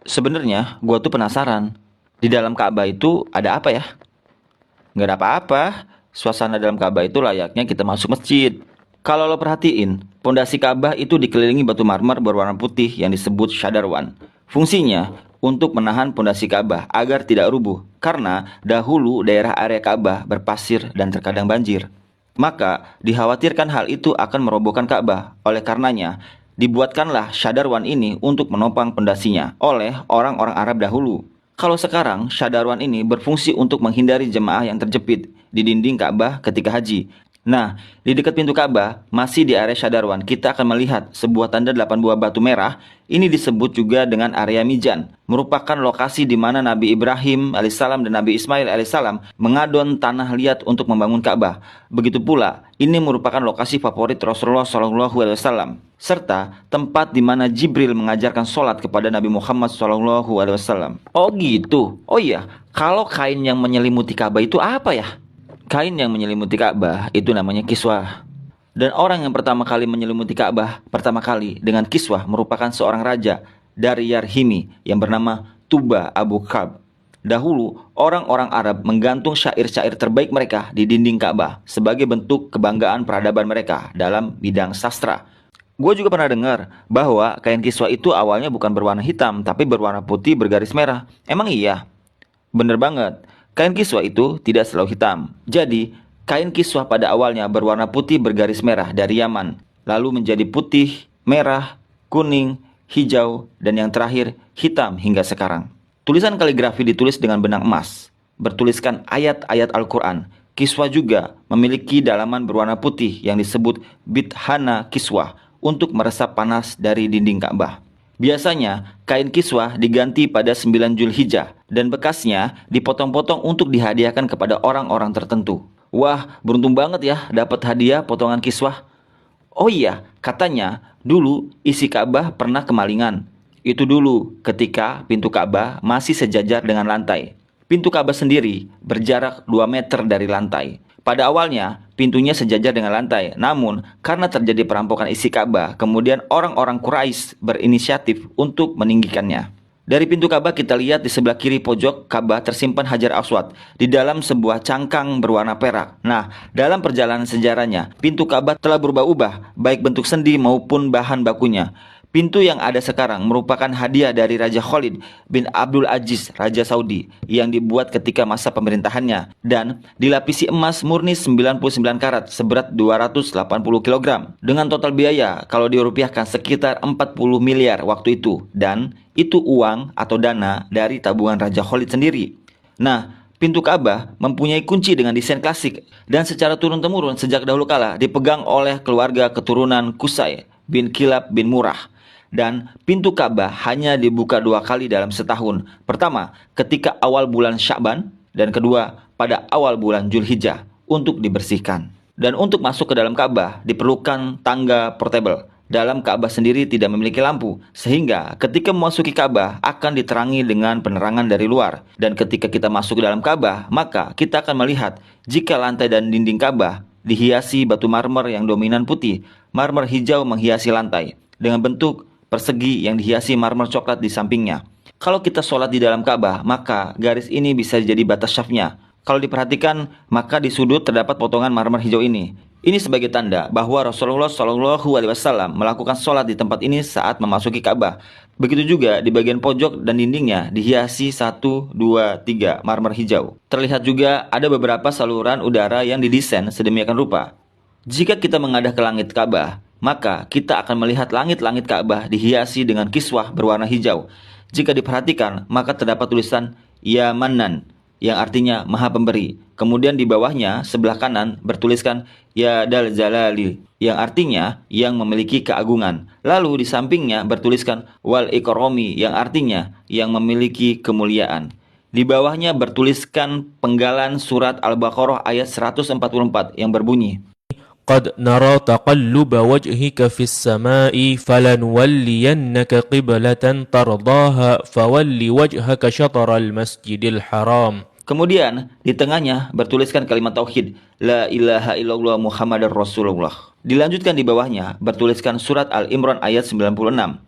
Sebenarnya gua tuh penasaran, di dalam Ka'bah itu ada apa ya? Nggak ada apa-apa. Suasana dalam Ka'bah itu layaknya kita masuk masjid. Kalau lo perhatiin, pondasi Ka'bah itu dikelilingi batu marmer berwarna putih yang disebut syadarwan. Fungsinya untuk menahan pondasi Ka'bah agar tidak rubuh, karena dahulu daerah area Ka'bah berpasir dan terkadang banjir. Maka dikhawatirkan hal itu akan merobohkan Ka'bah. Oleh karenanya, dibuatkanlah syadarwan ini untuk menopang pondasinya oleh orang-orang Arab dahulu. Kalau sekarang, syadarwan ini berfungsi untuk menghindari jemaah yang terjepit di dinding Ka'bah ketika haji. Nah, di dekat pintu Ka'bah, masih di area syadarwan, kita akan melihat sebuah tanda 8 buah batu merah. Ini disebut juga dengan area Mijan, merupakan lokasi di mana Nabi Ibrahim alaihissalam dan Nabi Ismail alaihissalam mengadon tanah liat untuk membangun Ka'bah. Begitu pula, ini merupakan lokasi favorit Rasulullah SAW, serta tempat di mana Jibril mengajarkan sholat kepada Nabi Muhammad SAW. Oh gitu. Oh iya, kalau kain yang menyelimuti Ka'bah itu apa ya? Kain yang menyelimuti Ka'bah itu namanya kiswah. Dan orang yang pertama kali menyelimuti Ka'bah pertama kali dengan kiswah merupakan seorang raja dari Yarhimi yang bernama Tuba Abu Kab. Dahulu, orang-orang Arab menggantung syair-syair terbaik mereka di dinding Ka'bah sebagai bentuk kebanggaan peradaban mereka dalam bidang sastra. Gue juga pernah dengar bahwa kain kiswah itu awalnya bukan berwarna hitam tapi berwarna putih bergaris merah. Emang iya? Bener banget. Kain kiswah itu tidak selalu hitam. Jadi, kain kiswah pada awalnya berwarna putih bergaris merah dari Yaman, lalu menjadi putih, merah, kuning, hijau, dan yang terakhir hitam hingga sekarang. Tulisan kaligrafi ditulis dengan benang emas, bertuliskan ayat-ayat Al-Quran. Kiswah juga memiliki dalaman berwarna putih yang disebut bithana kiswah untuk meresap panas dari dinding Ka'bah. Biasanya, kain kiswah diganti pada 9 Zulhijjah dan bekasnya dipotong-potong untuk dihadiahkan kepada orang-orang tertentu. Wah, beruntung banget ya dapat hadiah potongan kiswah. Oh iya, katanya dulu isi Ka'bah pernah kemalingan. Itu dulu ketika pintu Ka'bah masih sejajar dengan lantai. Pintu Ka'bah sendiri berjarak 2 meter dari lantai. Pada awalnya, pintunya sejajar dengan lantai. Namun, karena terjadi perampokan isi Ka'bah, kemudian orang-orang Quraisy berinisiatif untuk meninggikannya. Dari pintu Ka'bah kita lihat di sebelah kiri pojok Ka'bah tersimpan Hajar Aswad di dalam sebuah cangkang berwarna perak. Nah, dalam perjalanan sejarahnya, pintu Ka'bah telah berubah-ubah, baik bentuk sendi maupun bahan bakunya. Pintu yang ada sekarang merupakan hadiah dari Raja Khalid bin Abdul Aziz, Raja Saudi, yang dibuat ketika masa pemerintahannya dan dilapisi emas murni 99 karat seberat 280 kg dengan total biaya kalau dirupiahkan sekitar 40 miliar waktu itu, dan itu uang atau dana dari tabungan Raja Khalid sendiri. Nah, pintu Ka'bah mempunyai kunci dengan desain klasik dan secara turun-temurun sejak dahulu kala dipegang oleh keluarga keturunan Qusay bin Kilab bin Murrah. Dan pintu Ka'bah hanya dibuka 2 kali dalam setahun. Pertama, ketika awal bulan Sya'ban, dan kedua, pada awal bulan Zulhijjah untuk dibersihkan. Dan untuk masuk ke dalam Ka'bah diperlukan tangga portable. Dalam Ka'bah sendiri tidak memiliki lampu, sehingga ketika memasuki Ka'bah akan diterangi dengan penerangan dari luar. Dan ketika kita masuk ke dalam Ka'bah, maka kita akan melihat jika lantai dan dinding Ka'bah dihiasi batu marmer yang dominan putih, marmer hijau menghiasi lantai dengan bentuk persegi yang dihiasi marmer coklat di sampingnya. Kalau kita sholat di dalam Ka'bah, maka garis ini bisa jadi batas syafnya. Kalau diperhatikan, maka di sudut terdapat potongan marmer hijau ini. Ini sebagai tanda bahwa Rasulullah SAW melakukan sholat di tempat ini saat memasuki Ka'bah. Begitu juga di bagian pojok dan dindingnya dihiasi 1, 2, 3 marmer hijau. Terlihat juga ada beberapa saluran udara yang didesain sedemikian rupa. Jika kita mengadah ke langit Ka'bah, maka kita akan melihat langit-langit Ka'bah dihiasi dengan kiswah berwarna hijau. Jika diperhatikan, maka terdapat tulisan Ya Mannan, yang artinya Maha Pemberi. Kemudian di bawahnya, sebelah kanan, bertuliskan Ya Dal Jalali, yang artinya yang memiliki keagungan. Lalu di sampingnya bertuliskan Wal Ikrami, yang artinya yang memiliki kemuliaan. Di bawahnya bertuliskan penggalan surat Al-Baqarah ayat 144 yang berbunyi, قد نرى تقلب وجهك في السماء فلنولينك قبلة ترضاها فول وجهك شطر المسجد الحرام. Kemudian di tengahnya bertuliskan kalimat tauhid, La ilaha illallah Muhammadar Rasulullah. Dilanjutkan di bawahnya bertuliskan surat Al-Imran ayat 96.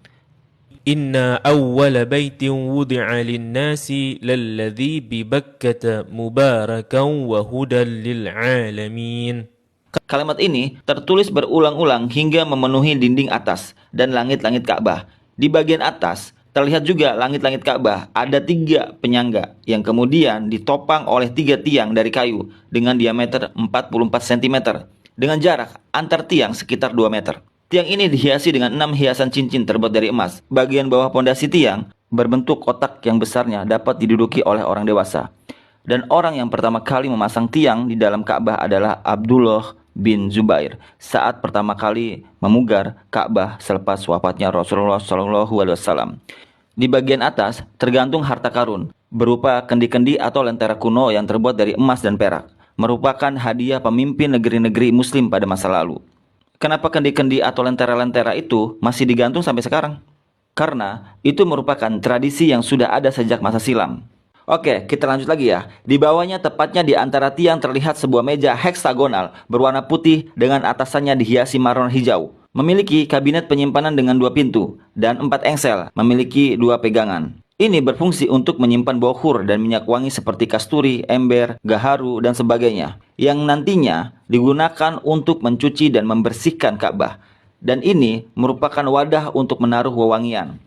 Inna awwala baitin wudi'a linnasi lalladhi bibakkata mubarakan wa hudan lil'alamin. Kalimat ini tertulis berulang-ulang hingga memenuhi dinding atas dan langit-langit Ka'bah. Di bagian atas terlihat juga langit-langit Ka'bah ada 3 penyangga yang kemudian ditopang oleh 3 tiang dari kayu dengan diameter 44 cm dengan jarak antar tiang sekitar 2 meter. Tiang ini dihiasi dengan 6 hiasan cincin terbuat dari emas. Bagian bawah pondasi tiang berbentuk kotak yang besarnya dapat diduduki oleh orang dewasa. Dan orang yang pertama kali memasang tiang di dalam Ka'bah adalah Abdullah bin Zubair saat pertama kali memugar Ka'bah selepas wafatnya Rasulullah SAW. Di bagian atas tergantung harta karun berupa kendi-kendi atau lentera kuno yang terbuat dari emas dan perak, merupakan hadiah pemimpin negeri-negeri muslim pada masa lalu. Kenapa kendi-kendi atau lentera-lentera itu masih digantung sampai sekarang? Karena itu merupakan tradisi yang sudah ada sejak masa silam. Oke, kita lanjut lagi ya. Di bawahnya tepatnya di antara tiang terlihat sebuah meja heksagonal berwarna putih dengan atasannya dihiasi marmer hijau. Memiliki kabinet penyimpanan dengan 2 pintu dan 4 engsel, memiliki 2 pegangan. Ini berfungsi untuk menyimpan bokhur dan minyak wangi seperti kasturi, ember, gaharu, dan sebagainya, yang nantinya digunakan untuk mencuci dan membersihkan Ka'bah. Dan ini merupakan wadah untuk menaruh wewangian.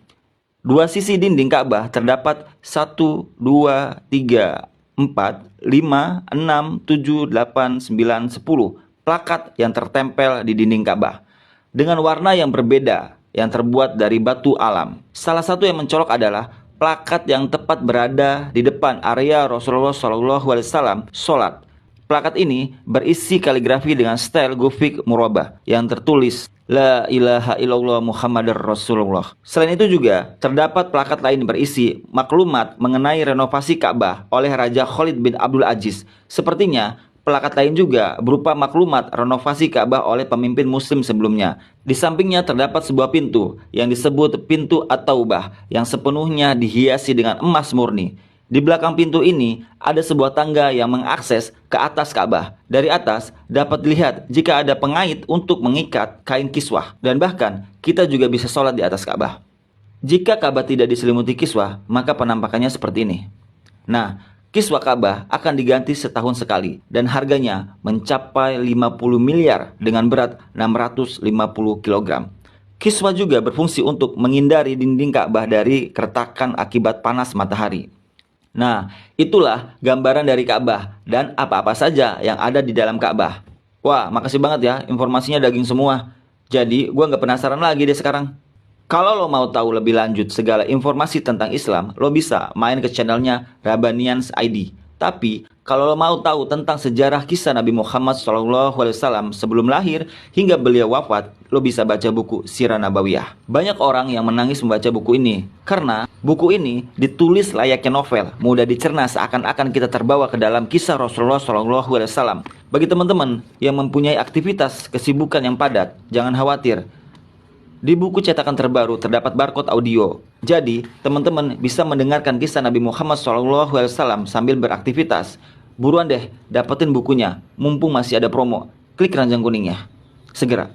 2 sisi dinding Ka'bah terdapat 1, 2, 3, 4, 5, 6, 7, 8, 9, 10 plakat yang tertempel di dinding Ka'bah dengan warna yang berbeda yang terbuat dari batu alam. Salah satu yang mencolok adalah plakat yang tepat berada di depan area Rasulullah SAW sholat. Plakat ini berisi kaligrafi dengan style Gothic murabah yang tertulis La ilaha illallah Muhammadar Rasulullah. Selain itu juga terdapat plakat lain berisi maklumat mengenai renovasi Ka'bah oleh Raja Khalid bin Abdul Aziz. Sepertinya plakat lain juga berupa maklumat renovasi Ka'bah oleh pemimpin muslim sebelumnya. Di sampingnya terdapat sebuah pintu yang disebut pintu At-Taubah yang sepenuhnya dihiasi dengan emas murni. Di belakang pintu ini ada sebuah tangga yang mengakses ke atas Ka'bah. Dari atas dapat dilihat jika ada pengait untuk mengikat kain kiswah. Dan bahkan kita juga bisa sholat di atas Ka'bah. Jika Ka'bah tidak diselimuti kiswah, maka penampakannya seperti ini. Nah, kiswah Ka'bah akan diganti setahun sekali dan harganya mencapai 50 miliar dengan berat 650 kg. Kiswah juga berfungsi untuk menghindari dinding Ka'bah dari keretakan akibat panas matahari. Nah, itulah gambaran dari Ka'bah dan apa-apa saja yang ada di dalam Ka'bah. Wah, makasih banget ya, informasinya daging semua. Jadi, gua nggak penasaran lagi deh sekarang. Kalau lo mau tahu lebih lanjut segala informasi tentang Islam, lo bisa main ke channelnya Rabbanians ID. Tapi, kalau lo mau tahu tentang sejarah kisah Nabi Muhammad SAW sebelum lahir hingga beliau wafat, lo bisa baca buku Sirah Nabawiyah. Banyak orang yang menangis membaca buku ini, karena buku ini ditulis layaknya novel, mudah dicerna seakan-akan kita terbawa ke dalam kisah Rasulullah SAW. Bagi teman-teman yang mempunyai aktivitas kesibukan yang padat, jangan khawatir. Di buku cetakan terbaru terdapat barcode audio. Jadi, teman-teman bisa mendengarkan kisah Nabi Muhammad SAW sambil beraktivitas. Buruan deh, dapetin bukunya. Mumpung masih ada promo. Klik keranjang kuningnya. Segera.